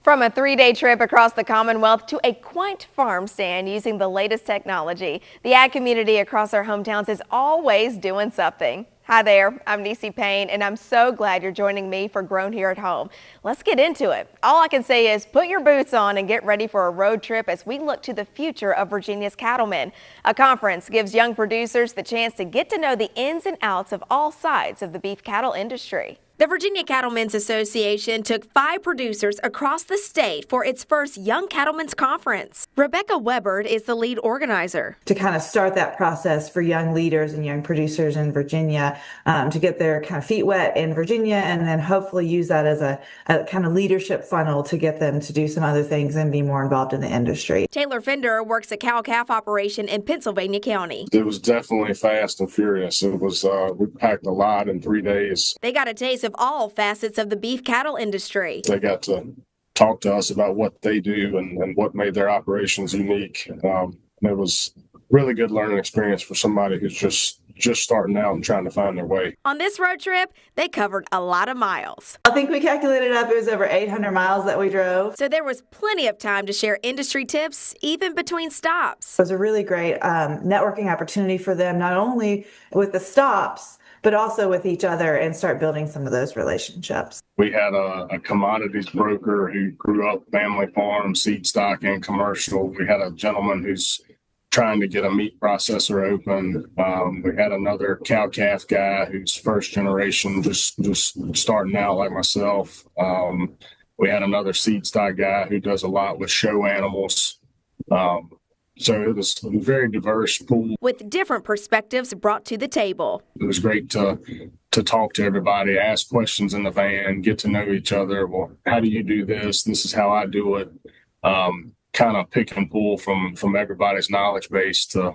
From a 3-day trip across the Commonwealth to a quaint farm stand using the latest technology, the ag community across our hometowns is always doing something. Hi there, I'm Niecy Payne, and I'm so glad you're joining me for Grown Here at Home. Let's get into it. All I can say is put your boots on and get ready for a road trip as we look to the future of Virginia's cattlemen. A conference gives young producers the chance to get to know the ins and outs of all sides of the beef cattle industry. The Virginia Cattlemen's Association took 5 producers across the state for its first Young Cattlemen's Conference. Rebecca Webbard is the lead organizer. To kind of start that process for young leaders and young producers in Virginia to get their kind of feet wet in Virginia, and then hopefully use that as a kind of leadership funnel to get them to do some other things and be more involved in the industry. Taylor Fender works a cow-calf operation in Pennsylvania County. It was definitely fast and furious. It was, we packed a lot in 3 days. They got a taste of all facets of the beef cattle industry. They got to talk to us about what they do and what made their operations unique. And it was really good learning experience for somebody who's just starting out and trying to find their way. On this road trip, they covered a lot of miles. I think we calculated up it was over 800 miles that we drove. So there was plenty of time to share industry tips, even between stops. It was a really great networking opportunity for them, not only with the stops, but also with each other, and start building some of those relationships. We had a commodities broker who grew up family farm, seed stock, and commercial. We had a gentleman who's trying to get a meat processor open. We had another cow-calf guy who's first generation, just starting out like myself. We had another seed stock guy who does a lot with show animals. So it was a very diverse pool. With different perspectives brought to the table. It was great to talk to everybody, ask questions in the van, get to know each other. Well, how do you do this? This is how I do it. Kind of pick and pull from everybody's knowledge base to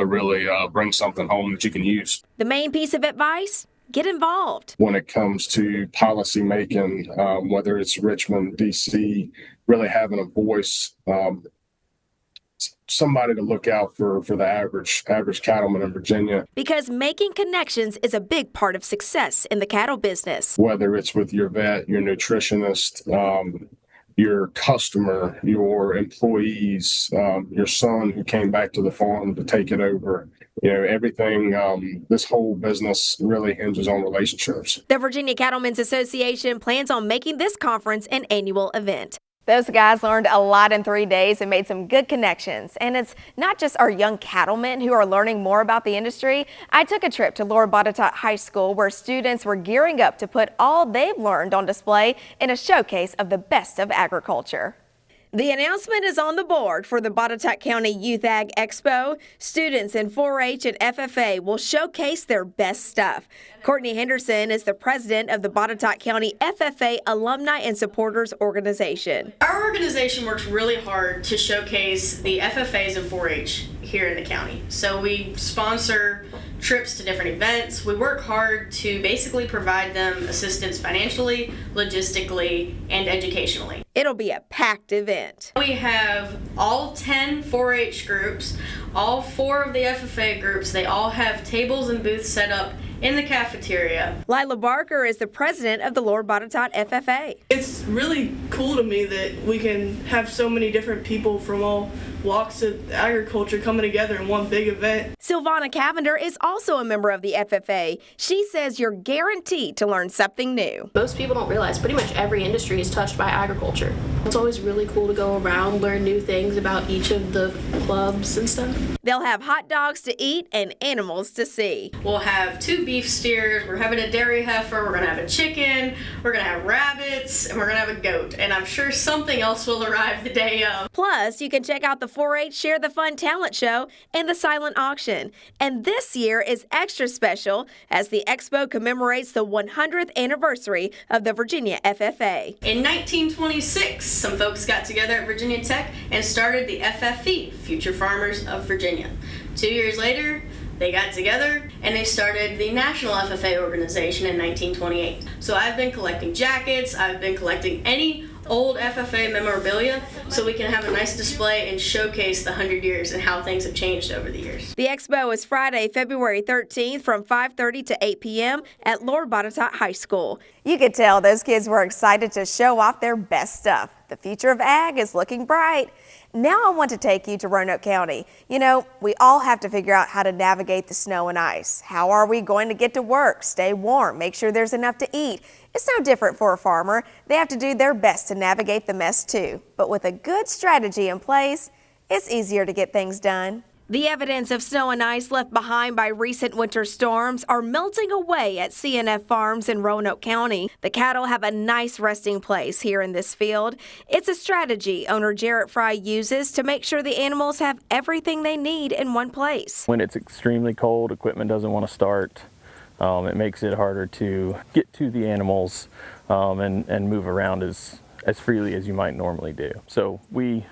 really bring something home that you can use. The main piece of advice? Get involved. When it comes to policy making, whether it's Richmond, D.C., really having a voice, somebody to look out for the average cattleman in Virginia. Because making connections is a big part of success in the cattle business. Whether it's with your vet, your nutritionist, your customer, your employees, your son who came back to the farm to take it over. You know, everything, this whole business really hinges on relationships. The Virginia Cattlemen's Association plans on making this conference an annual event. Those guys learned a lot in 3 days and made some good connections. And it's not just our young cattlemen who are learning more about the industry. I took a trip to Lower Botetourt High School where students were gearing up to put all they've learned on display in a showcase of the best of agriculture. The announcement is on the board for the Botetourt County Youth Ag Expo. Students in 4-H and FFA will showcase their best stuff. Courtney Henderson is the president of the Botetourt County FFA Alumni and Supporters Organization. Our organization works really hard to showcase the FFAs and 4-H here in the county. So we sponsor trips to different events. We work hard to basically provide them assistance financially, logistically, and educationally. It'll be a packed event. We have all 10 4-H groups, all 4 of the FFA groups. They all have tables and booths set up in the cafeteria. Lila Barker is the president of the Lower Botetourt FFA. It's really cool to me that we can have so many different people from all walks of agriculture coming together in one big event. Silvana Cavender is also a member of the FFA. She says you're guaranteed to learn something new. Most people don't realize pretty much every industry is touched by agriculture. It's always really cool to go around, learn new things about each of the clubs and stuff. They'll have hot dogs to eat and animals to see. We'll have 2 beef steers, we're having a dairy heifer, we're gonna have a chicken, we're gonna have rabbits, and we're gonna have a goat. And I'm sure something else will arrive the day of. Plus, you can check out the 4-H Share the Fun talent show and the silent auction. And this year is extra special as the expo commemorates the 100th anniversary of the Virginia FFA. In 1926, some folks got together at Virginia Tech and started the FFE, Future Farmers of Virginia. 2 years later, they got together and they started the National FFA organization in 1928. So I've been collecting jackets, I've been collecting any old FFA memorabilia so we can have a nice display and showcase the 100 years and how things have changed over the years. The expo is Friday, February 13th from 5:30 to 8 p.m. at Lord Botetourt High School. You could tell those kids were excited to show off their best stuff. The future of ag is looking bright. Now I want to take you to Roanoke County. You know, we all have to figure out how to navigate the snow and ice. How are we going to get to work, stay warm, make sure there's enough to eat? It's no different for a farmer. They have to do their best to navigate the mess too. But with a good strategy in place, it's easier to get things done. The evidence of snow and ice left behind by recent winter storms are melting away at CNF Farms in Roanoke County. The cattle have a nice resting place here in this field. It's a strategy owner Jarrett Fry uses to make sure the animals have everything they need in one place. When it's extremely cold, equipment doesn't want to start. It makes it harder to get to the animals and move around as freely as you might normally do. So we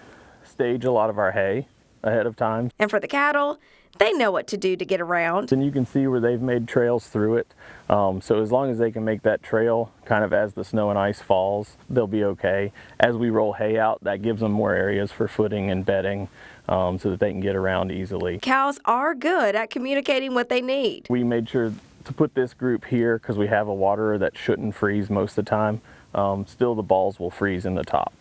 stage a lot of our hay ahead of time. And for the cattle, they know what to do to get around. And you can see where they've made trails through it. So as long as they can make that trail kind of as the snow and ice falls, they'll be okay. As we roll hay out, that gives them more areas for footing and bedding so that they can get around easily. Cows are good at communicating what they need. We made sure to put this group here because we have a waterer that shouldn't freeze most of the time. Still the balls will freeze in the top.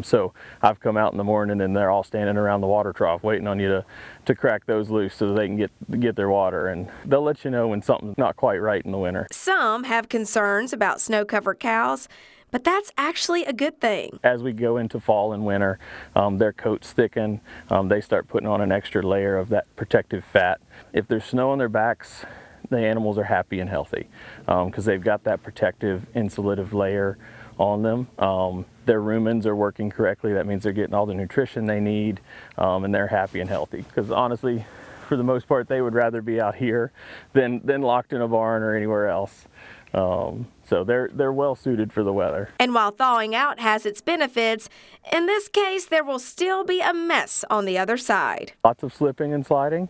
So I've come out in the morning and they're all standing around the water trough waiting on you to crack those loose so that they can get their water, and they'll let you know when something's not quite right in the winter. Some have concerns about snow-covered cows, but that's actually a good thing. As we go into fall and winter, their coats thicken. They start putting on an extra layer of that protective fat. If there's snow on their backs, the animals are happy and healthy because they've got that protective insulative layer on them. Their rumens are working correctly. That means they're getting all the nutrition they need and they're happy and healthy, because honestly, for the most part, they would rather be out here than locked in a barn or anywhere else. So they're well suited for the weather. And while thawing out has its benefits, in this case, there will still be a mess on the other side. Lots of slipping and sliding.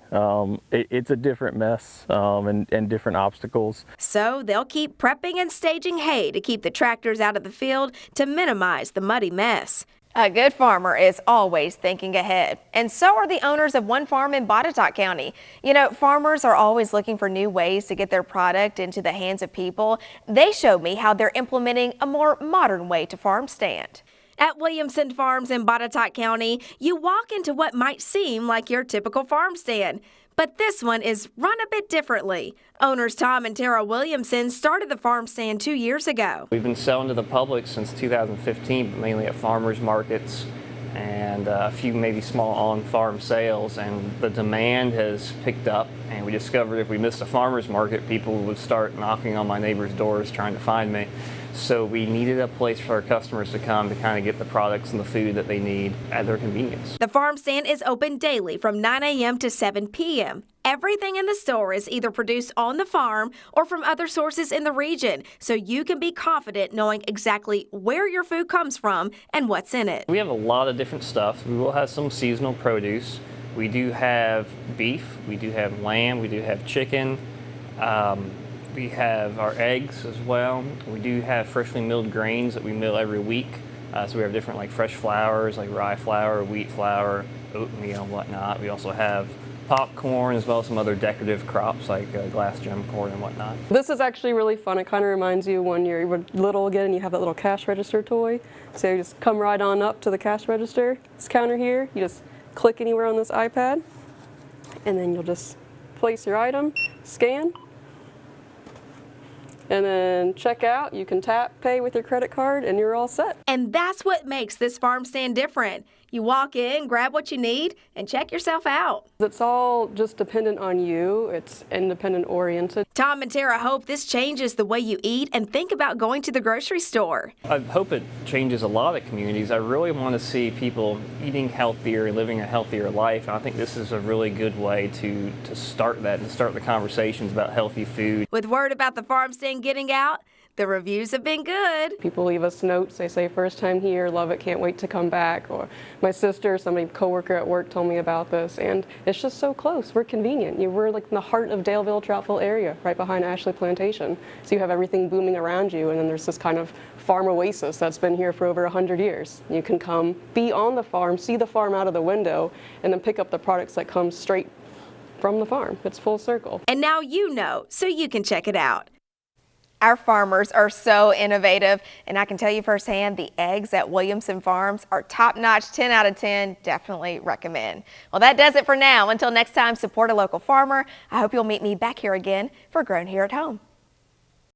It's a different mess and different obstacles. So they'll keep prepping and staging hay to keep the tractors out of the field to minimize the muddy mess. A good farmer is always thinking ahead, and so are the owners of one farm in Botetourt County. You know, farmers are always looking for new ways to get their product into the hands of people. They showed me how they're implementing a more modern way to farm stand. At Williamson Farms in Botetourt County, you walk into what might seem like your typical farm stand. But this one is run a bit differently. Owners Tom and Tara Williamson started the farm stand 2 years ago. We've been selling to the public since 2015, but mainly at farmers markets and a few maybe small on-farm sales, and the demand has picked up, and we discovered if we missed a farmers market, people would start knocking on my neighbor's doors trying to find me. So we needed a place for our customers to come to kind of get the products and the food that they need at their convenience. The farm stand is open daily from 9 a.m. to 7 p.m. Everything in the store is either produced on the farm or from other sources in the region, so you can be confident knowing exactly where your food comes from and what's in it. We have a lot of different stuff. We will have some seasonal produce. We do have beef, we do have lamb, we do have chicken. We have our eggs as well. We do have freshly milled grains that we mill every week. So we have different like fresh flours, like rye flour, wheat flour, oatmeal, and whatnot. We also have popcorn as well as some other decorative crops like glass gem corn and whatnot. This is actually really fun. It kind of reminds you when you were little again and you have that little cash register toy. So you just come right on up to the cash register, this counter here. You just click anywhere on this iPad and then you'll just place your item, scan, and then check out. You can tap, pay with your credit card, and you're all set. And that's what makes this farm stand different. You walk in, grab what you need, and check yourself out. It's all just dependent on you. It's independent oriented. Tom and Tara hope this changes the way you eat and think about going to the grocery store. I hope it changes a lot of communities. I really want to see people eating healthier and living a healthier life. And I think this is a really good way to start that and start the conversations about healthy food. With word about the farm stand getting out, The reviews have been good. People leave us notes. They say, first time here, love it, can't wait to come back. Or my sister, somebody, coworker at work told me about this. And it's just so close. We're convenient. We're like in the heart of Daleville, Troutville area, right behind Ashley Plantation. So you have everything booming around you. And then there's this kind of farm oasis that's been here for over 100 years. You can come, be on the farm, see the farm out of the window, and then pick up the products that come straight from the farm. It's full circle. And now you know, so you can check it out. Our farmers are so innovative, and I can tell you firsthand, the eggs at Williamson Farms are top-notch, 10 out of 10, definitely recommend. Well, that does it for now. Until next time, support a local farmer. I hope you'll meet me back here again for Grown Here at Home.